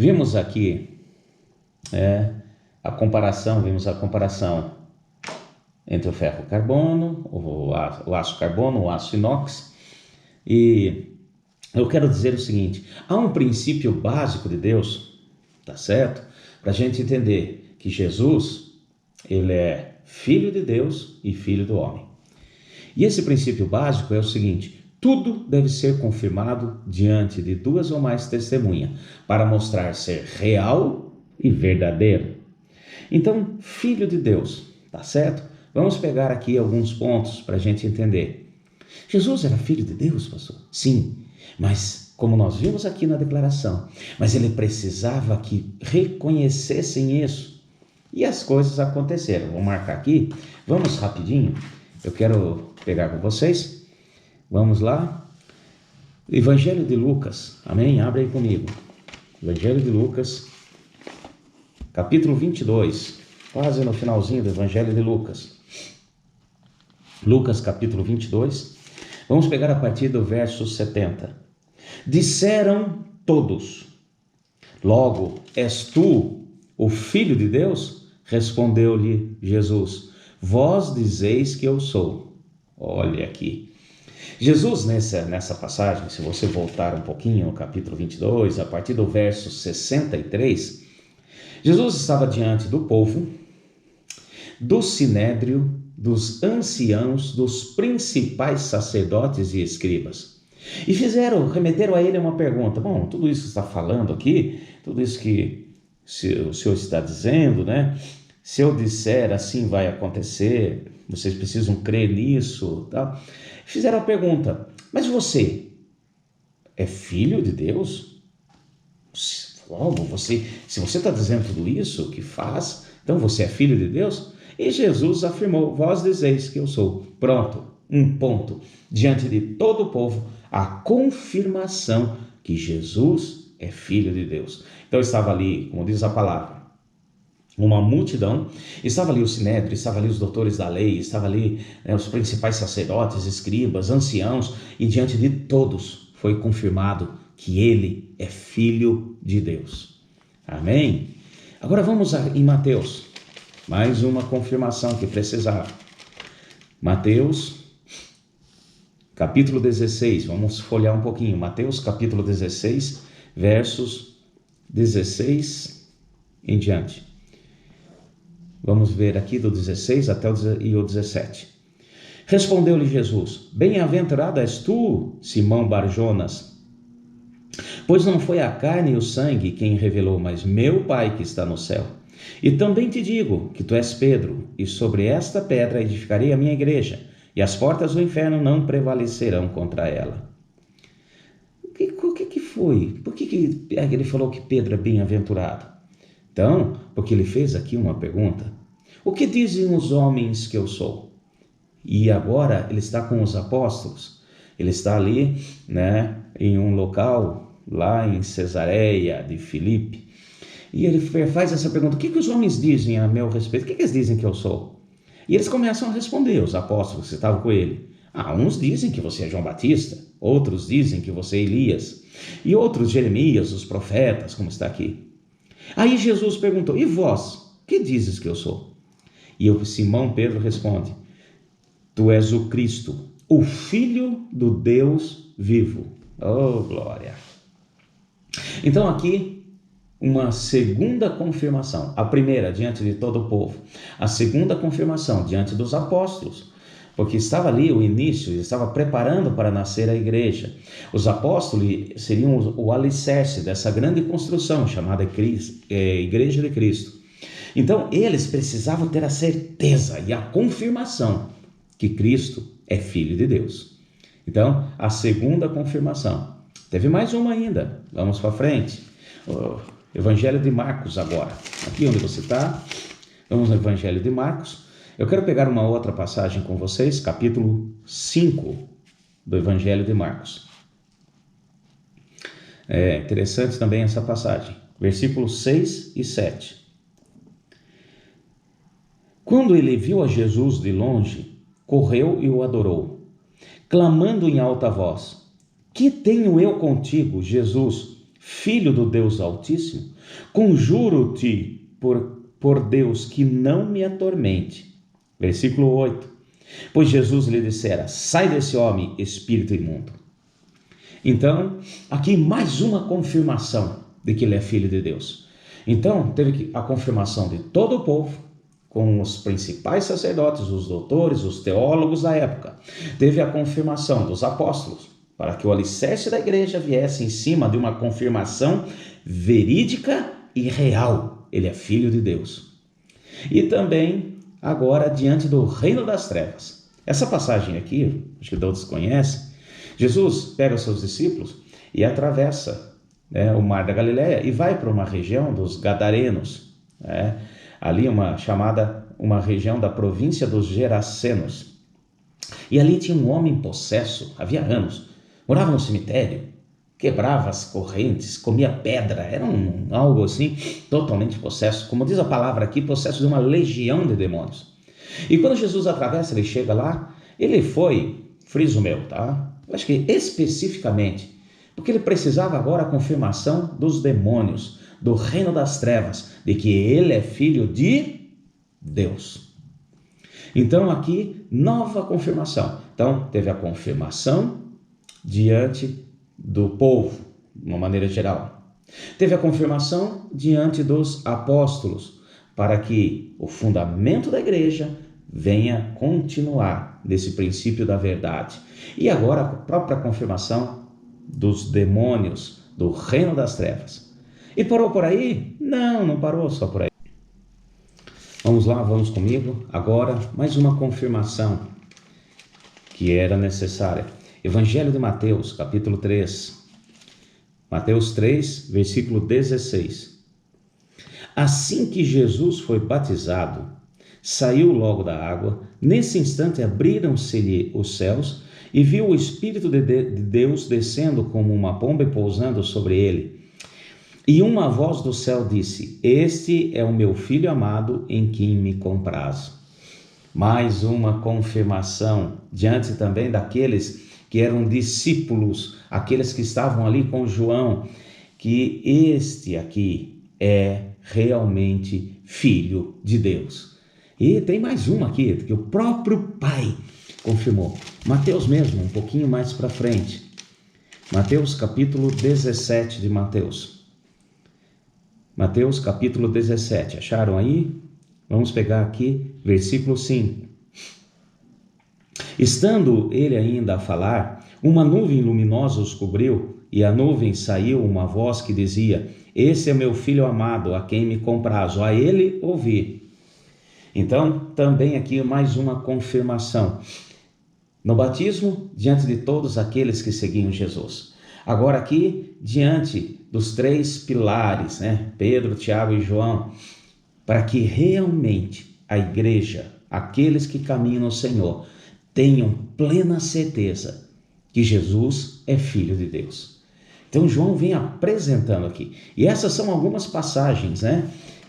Vimos aqui vimos a comparação entre o ferro carbono, o aço carbono, o aço inox, e eu quero dizer o seguinte: há um princípio básico de Deus, tá certo? Para a gente entender que Jesus, ele é filho de Deus e filho do homem. E esse princípio básico é o seguinte: tudo deve ser confirmado diante de 2 ou mais testemunhas, para mostrar ser real e verdadeiro. Então, filho de Deus, tá certo? Vamos pegar aqui alguns pontos para a gente entender. Jesus era filho de Deus, pastor? Sim, mas como nós vimos aqui na declaração, mas ele precisava que reconhecessem isso. E as coisas aconteceram. Vou marcar aqui, vamos rapidinho. Eu quero pegar com vocês. Vamos lá. Evangelho de Lucas, amém? Abre aí comigo. Evangelho de Lucas, capítulo 22, quase no finalzinho do Evangelho de Lucas. Lucas, capítulo 22. Vamos pegar a partir do verso 70. Disseram todos: logo, és tu o Filho de Deus? Respondeu-lhe Jesus: vós dizeis que eu sou. Olha aqui. Jesus, nessa passagem, se você voltar um pouquinho no capítulo 22, a partir do verso 63, Jesus estava diante do povo, do sinédrio, dos anciãos, dos principais sacerdotes e escribas. E remeteram a ele uma pergunta: bom, tudo isso que está falando aqui, tudo isso que o Senhor está dizendo, né? Se eu disser assim vai acontecer, vocês precisam crer nisso, tá? Fizeram a pergunta: mas você é filho de Deus? Logo, se você está dizendo tudo isso que faz, então você é filho de Deus? E Jesus afirmou: vós dizeis que eu sou. Pronto, um ponto. Diante de todo o povo, a confirmação que Jesus é filho de Deus. Então estava ali, como diz a palavra, uma multidão, estava ali o sinédrio, estava ali os doutores da lei, estava ali os principais sacerdotes, escribas, anciãos, e diante de todos foi confirmado que ele é filho de Deus. Amém? Agora vamos em Mateus, mais uma confirmação que precisava. Mateus, capítulo 16, vamos folhear um pouquinho. Mateus, capítulo 16, versos 16 em diante. Vamos ver aqui do 16 até o 17. Respondeu-lhe Jesus: bem-aventurado és tu, Simão Barjonas, pois não foi a carne e o sangue quem revelou, mas meu Pai que está no céu. E também te digo que tu és Pedro, e sobre esta pedra edificarei a minha igreja, e as portas do inferno não prevalecerão contra ela. O que foi? Por que ele falou que Pedro é bem-aventurado? Então, porque ele fez aqui uma pergunta: o que dizem os homens que eu sou? E agora ele está com os apóstolos, ele está ali, em um local, lá em Cesareia de Filipe, e ele faz essa pergunta: o que os homens dizem a meu respeito? O que eles dizem que eu sou? E eles começam a responder, os apóstolos que estavam com ele. Uns dizem que você é João Batista, outros dizem que você é Elias, e outros Jeremias, os profetas, como está aqui. Aí Jesus perguntou: e vós, que dizes que eu sou? E Simão Pedro responde: tu és o Cristo, o Filho do Deus vivo. Oh, glória! Então aqui, uma segunda confirmação. A primeira, diante de todo o povo. A segunda confirmação, diante dos apóstolos. Porque estava ali o início, estava preparando para nascer a igreja. Os apóstolos seriam o alicerce dessa grande construção chamada Igreja de Cristo. Então, eles precisavam ter a certeza e a confirmação que Cristo é Filho de Deus. Então, a segunda confirmação. Teve mais uma ainda. Vamos para frente. O Evangelho de Marcos agora. Aqui onde você está, vamos no Evangelho de Marcos. Eu quero pegar uma outra passagem com vocês, capítulo 5 do Evangelho de Marcos. É interessante também essa passagem, versículos 6 e 7. Quando ele viu a Jesus de longe, correu e o adorou, clamando em alta voz: que tenho eu contigo, Jesus, filho do Deus Altíssimo? Conjuro-te por Deus que não me atormente. Versículo 8. Pois Jesus lhe dissera: sai desse homem, espírito imundo. Então, aqui mais uma confirmação de que ele é filho de Deus. Então, teve a confirmação de todo o povo, com os principais sacerdotes, os doutores, os teólogos da época. Teve a confirmação dos apóstolos, para que o alicerce da igreja viesse em cima de uma confirmação verídica e real. Ele é filho de Deus. E também, agora, diante do reino das trevas. Essa passagem aqui, acho que todos conhecem, Jesus pega os seus discípulos e atravessa o Mar da Galileia e vai para uma região dos Gadarenos, ali uma região da província dos Gerasenos. E ali tinha um homem possesso, havia anos, morava no cemitério, quebrava as correntes, comia pedra, era algo assim, totalmente possesso, como diz a palavra aqui, possesso de uma legião de demônios. E quando Jesus atravessa, ele chega lá, ele foi, friso meu, tá? Eu acho que especificamente, porque ele precisava agora a confirmação dos demônios, do reino das trevas, de que ele é filho de Deus. Então aqui, nova confirmação. Então, teve a confirmação diante do povo, de uma maneira geral. Teve a confirmação diante dos apóstolos, para que o fundamento da igreja venha continuar nesse princípio da verdade. E agora a própria confirmação dos demônios, do reino das trevas. E parou por aí? Não parou só por aí. Vamos lá, vamos comigo. Agora, mais uma confirmação que era necessária. Evangelho de Mateus, capítulo 3. Mateus 3, versículo 16. Assim que Jesus foi batizado, saiu logo da água. Nesse instante abriram-se-lhe os céus e viu o Espírito de Deus descendo como uma pomba e pousando sobre ele. E uma voz do céu disse: este é o meu filho amado, em quem me comprazo. Mais uma confirmação diante também daqueles que eram discípulos, aqueles que estavam ali com João, que este aqui é realmente filho de Deus. E tem mais uma aqui, que o próprio Pai confirmou. Mateus mesmo, um pouquinho mais para frente. Mateus capítulo 17 de Mateus. Mateus capítulo 17, acharam aí? Vamos pegar aqui, versículo 5. Estando ele ainda a falar, uma nuvem luminosa os cobriu, e a nuvem saiu uma voz que dizia: esse é meu filho amado, a quem me comprazo, a ele ouvi. Então, também aqui mais uma confirmação. No batismo, diante de todos aqueles que seguiam Jesus. Agora aqui, diante dos três pilares, Pedro, Tiago e João, para que realmente a igreja, aqueles que caminham no Senhor, tenham plena certeza que Jesus é Filho de Deus. Então João vem apresentando aqui. E essas são algumas passagens,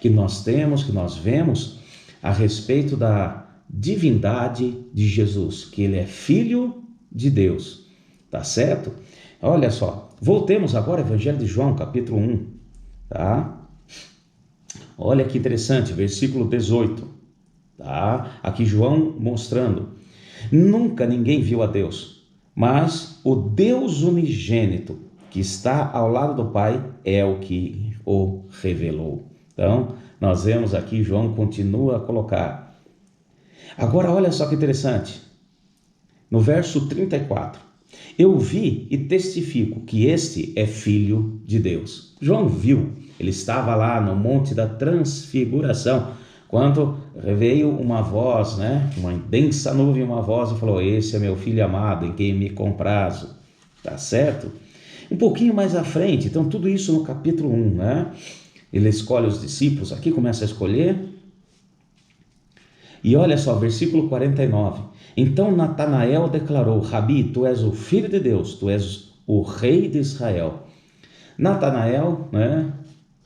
que nós temos, que nós vemos a respeito da divindade de Jesus, que ele é Filho de Deus. Tá certo? Olha só, voltemos agora ao Evangelho de João, capítulo 1, tá? Olha que interessante, versículo 18, tá? Aqui João mostrando: nunca ninguém viu a Deus, mas o Deus unigênito que está ao lado do Pai é o que o revelou. Então, nós vemos aqui, João continua a colocar. Agora, olha só que interessante, no verso 34, eu vi e testifico que este é Filho de Deus. João viu, ele estava lá no Monte da Transfiguração, quando veio uma voz, uma densa nuvem, uma voz, e falou: esse é meu filho amado, em quem me comprazo. Tá certo? Um pouquinho mais à frente, então tudo isso no capítulo 1, Ele escolhe os discípulos, aqui começa a escolher. E olha só, versículo 49. Então Natanael declarou: Rabi, tu és o Filho de Deus, tu és o Rei de Israel. Natanael,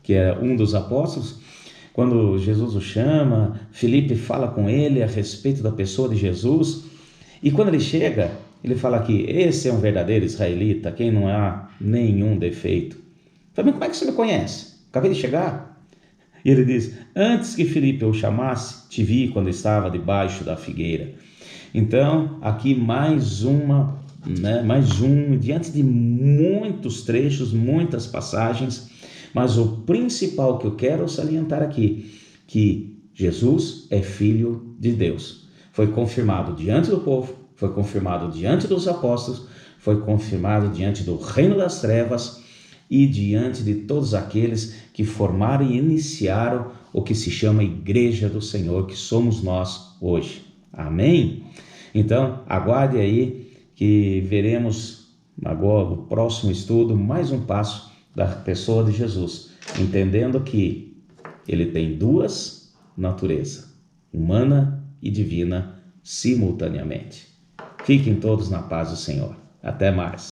que é um dos apóstolos, quando Jesus o chama, Filipe fala com ele a respeito da pessoa de Jesus. E quando ele chega, ele fala que esse é um verdadeiro israelita, quem não há nenhum defeito. Falei, mas como é que você me conhece? Acabei de chegar. E ele diz, antes que Filipe o chamasse, te vi quando estava debaixo da figueira. Então, aqui mais um, diante de muitos trechos, muitas passagens, mas o principal que eu quero salientar aqui, que Jesus é Filho de Deus. Foi confirmado diante do povo, foi confirmado diante dos apóstolos, foi confirmado diante do reino das trevas e diante de todos aqueles que formaram e iniciaram o que se chama Igreja do Senhor, que somos nós hoje. Amém? Então, aguarde aí que veremos agora no próximo estudo mais um passo da pessoa de Jesus, entendendo que ele tem duas naturezas, humana e divina, simultaneamente. Fiquem todos na paz do Senhor. Até mais.